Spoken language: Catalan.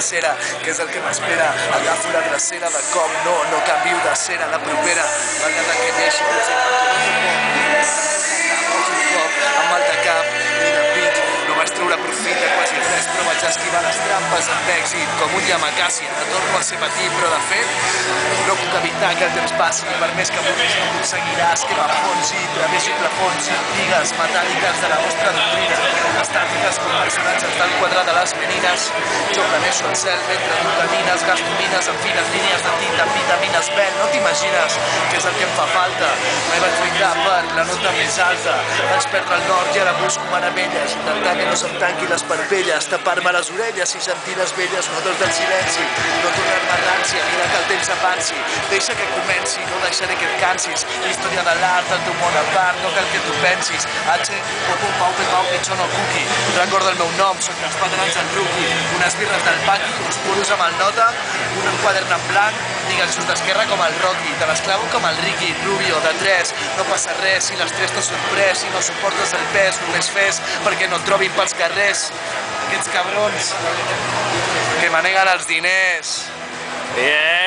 cera, que és el que m'espera. Agafo la drecera de cop, no canvio de cera, la propera. M'agrada que neixi, potser amb mal de cap i de pit. No vaig treure profit de quasi res, però vaig esquivar les trampes amb èxit, com un Yamakasi. Torno a ser petit, però de fet no puc evitar que el temps passi. Per més que vulguis, no aconseguiràs que m'enfonsi, travessi plafons i antigues metàl·liques de la vostra doctrina, estàtiques com personatges del quadre de les menines. Jo planeixo el cel mentre tu camines, gasto mines en fines línies de tinta, vitamines B. No t'imagines què és el que em fa falta. Mai vaig lluitar per la nota més alta, vaig perdre el nord i ara busco meravelles, intentar que no se'm tanqui les parpelles, tapar-me les orelles i sentir les velles notes del silenci, no tornar-me rància, mira que el temps avanci, deixa que comenci, no deixaré que et cansis, la història de l'art, el teu món a part, no cal que tu pensis, H, Popo, Pau, Pepau, Pitxo, no Cuqui, recorda el meu nom, soc els patrons del Ruqui, unes birres del Paqui, uns puros amb el Nota, un quadern en blanc, digue'ls just d'esquerra com el Rocky, te l'esclavo com el Ricky, Rubio, de 3, no passa res, si les 3 t'ho sorprès, si no suportes el pes, només fes perquè no et trobin pels carrers, aquests cabrons que maneguen els diners. Yeah!